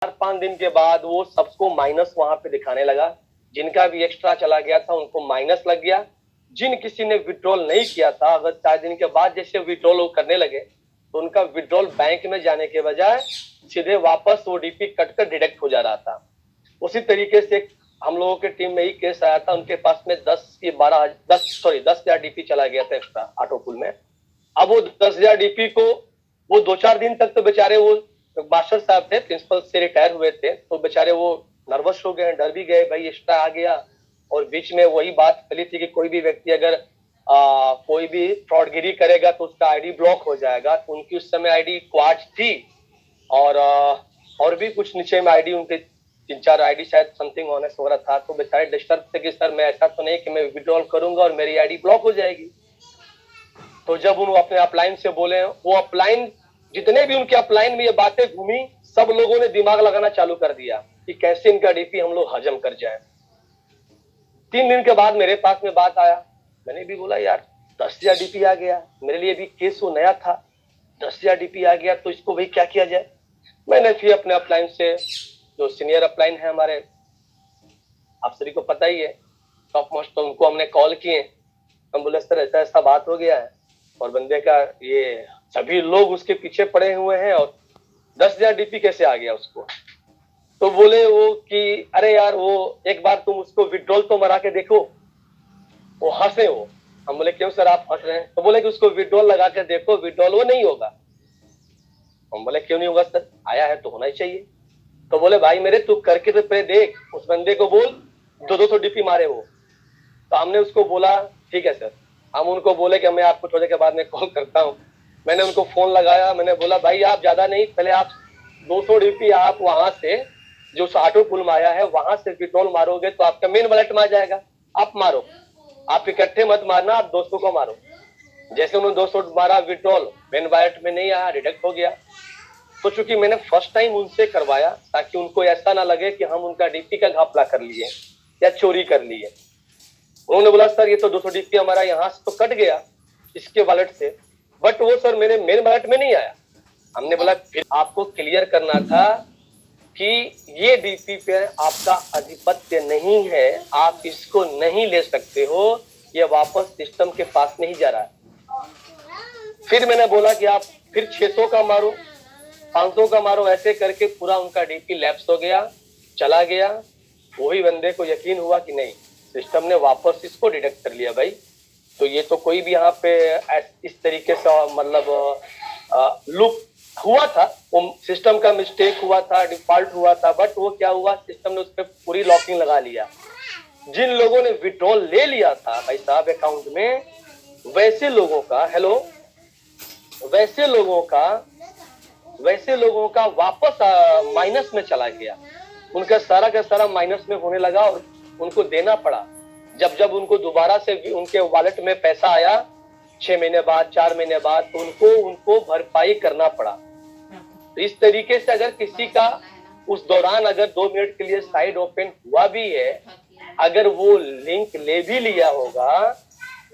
4-5 दिन के बाद वो सबको माइनस वहां पे दिखाने लगा। जिनका भी एक्स्ट्रा चला गया था उनको माइनस लग गया। जिन किसी ने विड्रॉल नहीं किया था, अगर 4 दिन के बाद जैसे विड्रॉल वो करने लगे तो उनका विड्रॉल बैंक में जाने के बजाय सीधे वापस ओडीपी कट कर डिडक्ट हो जा रहा था। उसी तरीके से हम लोगों के टीम में ही केस आया था, उनके पास में 10,000 डीपी चला गया था एक्स्ट्रा ऑटो पुल में। अब वो 10,000 डीपी को वो 2-4 दिन तक तो बेचारे, वो मास्टर साहब थे, प्रिंसिपल से रिटायर हुए थे, तो बेचारे वो नर्वस हो गए, डर भी गए, भाई एक्स्ट्रा आ गया। और बीच में वही बात चली थी कि कोई भी व्यक्ति अगर कोई भी फ्रॉडगिरी करेगा तो उसका आईडी ब्लॉक हो जाएगा। तो उनकी उस समय आईडी क्वाड थी और भी कुछ नीचे में आईडी उनके 3-4 आईडी शायद समथिंग ऑनेस्ट वगैरह था। तो बेचारे डिस्टर्ब थे कि सर मैं ऐसा तो नहीं कि मैं विड्रॉल करूंगा और मेरी आईडी ब्लॉक हो जाएगी। तो जब उन अपने अपलाइन से बोले, वो अपलाइन जितने भी उनके अपलाइन में ये बातें घूमी, सब लोगों ने दिमाग लगाना चालू कर दिया कि कैसे इनका डीपी हम लोग हजम कर जाए। 3 दिन के बाद मेरे पास में बात आया, मैंने भी बोला यार 10,000 डीपी आ गया, मेरे लिए भी केस वो नया था, 10,000 डीपी आ गया तो इसको भाई क्या किया जाए। मैंने फिर अपने अपलाइन से, जो सीनियर अपलाइन है हमारे, आप सभी को पता ही है, टॉप मोस्ट, तो उनको हमने कॉल किए। हम बोले सर ऐसा ऐसा बात हो गया है और बंदे का ये सभी लोग उसके पीछे पड़े हुए हैं और 10,000 डीपी कैसे आ गया उसको। तो बोले वो कि अरे यार वो एक बार तुम उसको विड्रॉल तो मरा के देखो। वो हंसे वो। हम बोले क्यों सर आप हंस रहे हैं। तो बोले कि उसको विड्रॉल लगा के देखो, विड्रॉल वो नहीं होगा। हम बोले क्यों नहीं होगा सर, आया है तो होना ही चाहिए। तो बोले भाई मेरे तू करके तो पहले देख, उस बंदे को बोल 200 डीपी मारे वो। तो हमने उसको बोला ठीक है सर। हम उनको बोले कि मैं आपको थोड़े के बाद में कॉल करता हूँ। मैंने उनको फोन लगाया, मैंने बोला भाई आप ज्यादा नहीं, पहले आप 200 डीपी आप वहां से जो ऑटो पुल में आया है वहां से विड्रॉल मारोगे तो आपका मेन वॉलेट में आ जाएगा, आप मारो। आप इकट्ठे मत मारना, आप 200 को मारो। जैसे उन्होंने 200 मारा विड्रॉल, मेन वॉलेट में नहीं आया, डिडक्ट हो गया। तो चूंकि मैंने फर्स्ट टाइम उनसे करवाया ताकि उनको ऐसा ना लगे कि हम उनका डीपी का घपला कर लिए या चोरी कर लिए। उन्होंने बोला सर ये तो 200 डीपी हमारा यहाँ से तो कट गया इसके वॉलेट से, बट वो सर मेरे मेन वॉलेट में नहीं आया। हमने बोला फिर आपको क्लियर करना था कि ये डीपी पे आपका अधिपत्य नहीं है, आप इसको नहीं ले सकते हो, ये वापस सिस्टम के पास नहीं जा रहा है। फिर मैंने बोला कि आप फिर 600 का मारो, 500 का मारो, ऐसे करके पूरा उनका डीपी लैप्स हो गया, चला गया। वही बंदे को यकीन हुआ कि नहीं सिस्टम ने वापस इसको डिडक्ट कर लिया भाई। तो ये तो कोई भी यहाँ पे इस तरीके से मतलब लूप हुआ था, वो सिस्टम का मिस्टेक हुआ था, डिफॉल्ट हुआ था, बट वो क्या हुआ सिस्टम ने उस पर पूरी लॉकिंग लगा लिया। जिन लोगों ने विड्रॉल ले लिया था भाई साहब अकाउंट में, वैसे लोगों का वैसे लोगों का वापस माइनस में चला गया। उनका सारा का सारा माइनस में होने लगा और उनको देना पड़ा। जब उनको दोबारा से उनके वॉलेट में पैसा आया 6 महीने बाद, 4 महीने बाद, तो उनको भरपाई करना पड़ा। तो इस तरीके से अगर किसी का उस दौरान अगर 2 मिनट के लिए साइड ओपन हुआ भी है, अगर वो लिंक ले भी लिया होगा,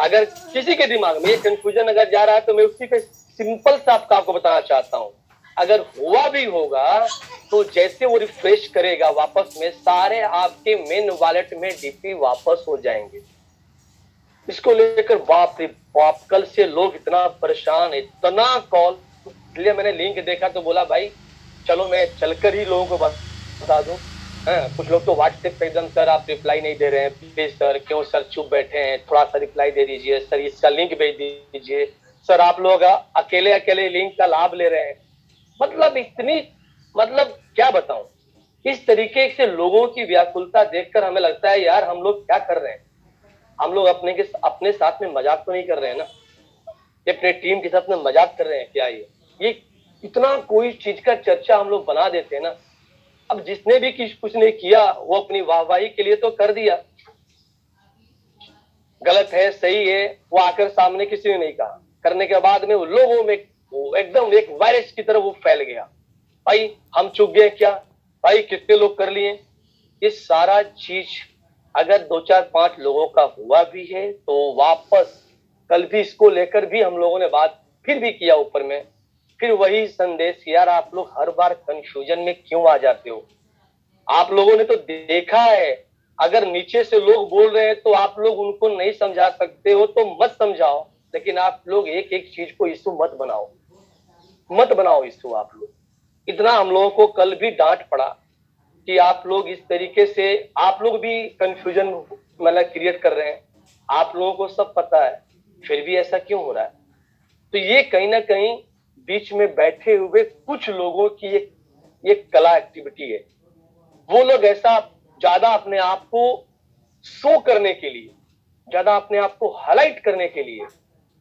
अगर किसी के दिमाग में ये कंफ्यूजन अगर जा रहा है तो मैं उसी पे सिंपल सा आपको बताना चाहता हूँ। अगर हुआ भी होगा तो जैसे वो रिफ्रेश करेगा वापस में, सारे आपके मेन वॉलेट में डीपी वापस हो जाएंगे। इसको लेकर बाप रे बाप, कल से लोग इतना परेशान, इतना कॉल। इसलिए मैंने लिंक देखा तो बोला भाई चलो मैं चलकर ही लोगों को बता दूं। कुछ लोग तो व्हाट्सएप पे एकदम सर आप रिप्लाई नहीं दे रहे हैं, प्लीज सर क्यों सर चुप बैठे हैं, थोड़ा सा रिप्लाई दे दीजिए सर, इसका लिंक भेज दीजिए सर, आप लोग अकेले अकेले लिंक का लाभ ले रहे हैं। मतलब इतनी, मतलब क्या बताऊं, इस तरीके से लोगों की व्याकुलता देखकर हमें लगता है यार हम लोग क्या कर रहे हैं। हम लोग अपने साथ में मजाक तो नहीं कर रहे हैं ना, अपने टीम के साथ में मजाक कर रहे हैं क्या। ये इतना कोई चीज का चर्चा हम लोग बना देते हैं ना। अब जिसने भी कुछ नहीं किया वो अपनी वाहवाही के लिए तो कर दिया, गलत है सही है वो आकर सामने किसी ने नहीं कहा, करने के बाद में वो लोगों में एकदम एक वायरस की तरह वो फैल गया। भाई हम चुप गए क्या, भाई कितने लोग कर लिए। ये सारा चीज अगर 2-4-5 लोगों का हुआ भी है तो वापस कल भी इसको लेकर भी हम लोगों ने बात फिर भी किया ऊपर में फिर वही संदेश, यार आप लोग हर बार कंफ्यूजन में क्यों आ जाते हो? आप लोगों ने तो देखा है, अगर नीचे से लोग बोल रहे हैं तो आप लोग उनको नहीं समझा सकते हो तो मत समझाओ, लेकिन आप लोग एक एक चीज को इशू मत बनाओ इशू। आप लोग इतना, हम लोगों को कल भी डांट पड़ा कि आप लोग इस तरीके से, आप लोग भी कंफ्यूजन मतलब क्रिएट कर रहे हैं, आप लोगों को सब पता है, फिर भी ऐसा क्यों हो रहा है? तो ये कहीं ना कहीं बीच में बैठे हुए कुछ लोगों की एक कला एक्टिविटी है। वो लोग ऐसा ज्यादा अपने आप को शो करने के लिए, ज्यादा अपने आप को हाईलाइट करने के लिए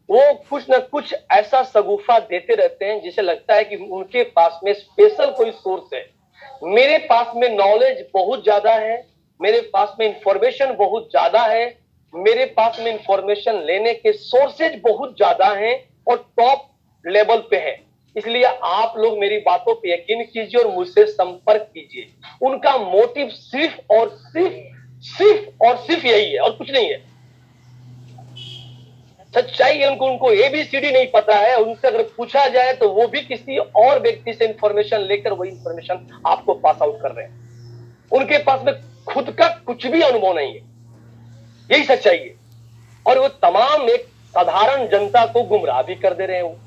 वो कुछ ना कुछ ऐसा शगुफा देते रहते हैं जिसे लगता है कि उनके पास में स्पेशल कोई सोर्स है। मेरे पास में नॉलेज बहुत ज्यादा है, मेरे पास में इंफॉर्मेशन बहुत ज्यादा है, मेरे पास में इंफॉर्मेशन लेने के सोर्सेज बहुत ज्यादा हैं और टॉप लेवल पे है, इसलिए आप लोग मेरी बातों पे यकीन कीजिए और मुझसे संपर्क कीजिए। उनका मोटिव सिर्फ यही है और कुछ नहीं है। सच्चाई है, उनको एबीसीडी नहीं पता है, उनसे अगर पूछा जाए तो वो भी किसी और व्यक्ति से इंफॉर्मेशन लेकर वही इंफॉर्मेशन आपको पास आउट कर रहे हैं। उनके पास में खुद का कुछ भी अनुभव नहीं है, यही सच्चाई है। और वो तमाम एक साधारण जनता को गुमराह भी कर दे रहे हैं, वो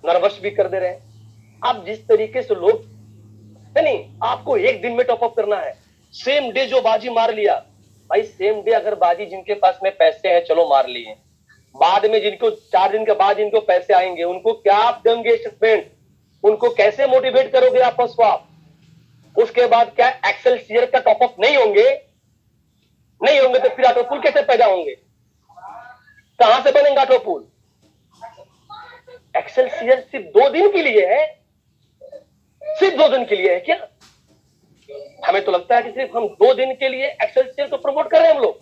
नर्वस भी कर दे रहे हैं। आप जिस तरीके से लोग, नहीं आपको एक दिन में टॉपअप करना है, सेम डे जो बाजी मार लिया, भाई सेम डे अगर बाजी जिनके पास में पैसे हैं चलो मार लिए, बाद में जिनको 4 दिन के बाद जिनको पैसे आएंगे उनको क्या आप देंगे स्टेटमेंट? उनको कैसे मोटिवेट करोगे आप स्वैप? उसके बाद क्या एक्सेलसियर का टॉपअप नहीं होंगे तो फिर ऑटोपूल कैसे पैदा होंगे? कहां से बनेंगे ऑटोपूल? एक्सेलसियर सिर्फ 2 दिन के लिए है, सिर्फ 2 दिन के लिए है क्या? हमें तो लगता है कि सिर्फ हम 2 दिन के लिए एक्सेलसियर को प्रमोट कर रहे हैं हम लोग।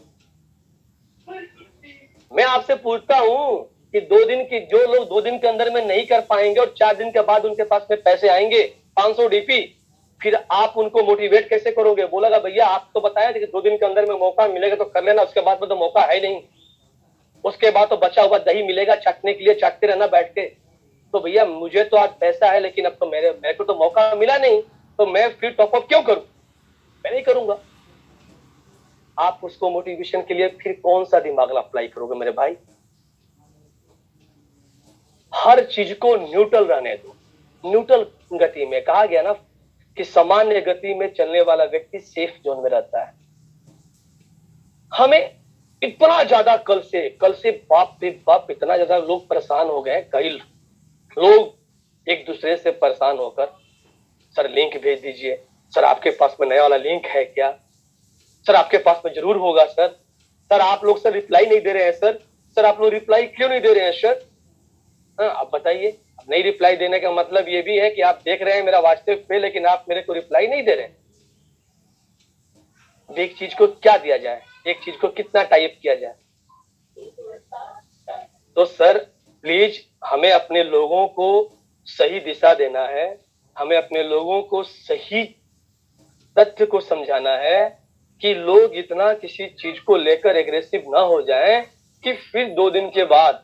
मैं आपसे पूछता हूं कि 2 दिन की, जो लोग 2 दिन के अंदर में नहीं कर पाएंगे और 4 दिन के बाद उनके पास में पैसे आएंगे 500 डीपी, फिर आप उनको मोटिवेट कैसे करोगे? बोलेगा भैया आप तो बताया कि 2 दिन के अंदर में मौका मिलेगा तो कर लेना, उसके बाद में तो मौका है नहीं, उसके बाद तो बचा हुआ दही मिलेगा चाटने के लिए, चाटते रहना बैठ के। तो भैया मुझे तो आज पैसा है लेकिन अब तो मेरे को तो मौका मिला नहीं, तो मैं फिर टॉपअप क्यों करूं? मैं नहीं करूंगा। आप उसको मोटिवेशन के लिए फिर कौन सा दिमाग अप्लाई करोगे मेरे भाई? हर चीज को न्यूट्रल रहने दो। न्यूट्रल गति में, कहा गया ना कि सामान्य गति में चलने वाला व्यक्ति सेफ जोन में रहता है। हमें इतना ज्यादा कल से बाप रे बाप इतना ज्यादा लोग परेशान हो गए, कई लोग एक दूसरे से परेशान होकर, सर लिंक भेज दीजिए, सर आपके पास में नया वाला लिंक है क्या, सर आपके पास में जरूर होगा सर, सर आप लोग सर रिप्लाई नहीं दे रहे हैं सर आप लोग रिप्लाई क्यों नहीं दे रहे हैं सर? हाँ आप बताइए। नहीं रिप्लाई देने का मतलब ये भी है कि आप देख रहे हैं मेरा व्हाट्सएप पे लेकिन आप मेरे को रिप्लाई नहीं दे रहे हैं। एक चीज को क्या दिया जाए, एक चीज को कितना टाइप किया जाए? तो सर प्लीज हमें अपने लोगों को सही दिशा देना है, हमें अपने लोगों को सही तथ्य को समझाना है कि लोग इतना किसी चीज को लेकर एग्रेसिव ना हो जाएं कि फिर 2 दिन के बाद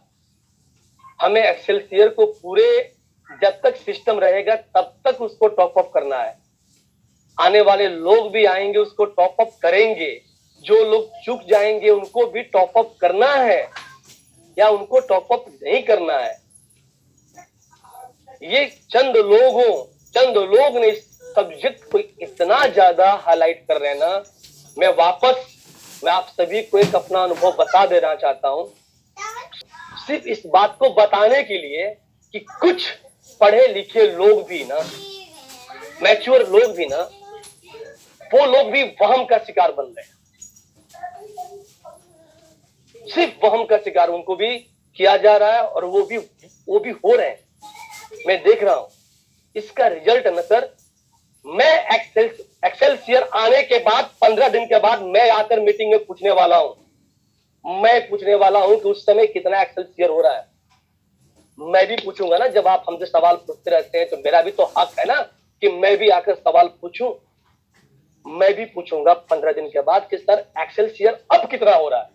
हमें एक्सेलसियर को पूरे, जब तक सिस्टम रहेगा तब तक उसको टॉप अप करना है। आने वाले लोग भी आएंगे उसको टॉप अप करेंगे, जो लोग चुक जाएंगे उनको भी टॉप अप करना है या उनको टॉप अप नहीं करना है। ये चंद लोग ने इस सब्जेक्ट को इतना ज्यादा हाईलाइट कर रहे हैं ना। मैं आप सभी को एक अपना अनुभव बता देना चाहता हूं, सिर्फ इस बात को बताने के लिए कि कुछ पढ़े लिखे लोग भी ना, मैच्योर लोग भी ना, वो लोग भी वहम का शिकार बन रहे हैं। सिर्फ वहम का शिकार उनको भी किया जा रहा है और वो भी हो रहे हैं, मैं देख रहा हूं। इसका रिजल्ट है ना सर, मैं एक्सेलसियर आने के बाद 15 दिन के बाद मैं आकर मीटिंग में पूछने वाला हूं कि उस समय कितना एक्सेलसियर हो रहा है। मैं भी पूछूंगा ना, जब आप हमसे सवाल पूछते रहते हैं तो मेरा भी तो हक है ना कि मैं भी आकर सवाल पूछूं। मैं भी पूछूंगा 15 दिन के बाद कि सर एक्सेलसियर अब कितना हो रहा है,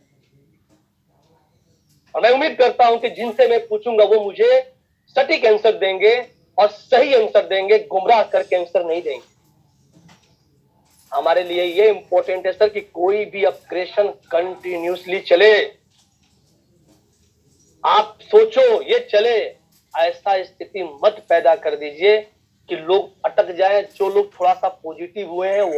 और मैं उम्मीद करता हूं कि जिनसे मैं पूछूंगा वो मुझे सटीक आंसर देंगे और सही आंसर देंगे, गुमराह करके आंसर नहीं देंगे। हमारे लिए ये इंपॉर्टेंट है सर कि कोई भी ऑपरेशन कंटिन्यूसली चले। आप सोचो ये चले, ऐसा स्थिति मत पैदा कर दीजिए कि लोग अटक जाएं। जो लोग थोड़ा सा पॉजिटिव हुए हैं वो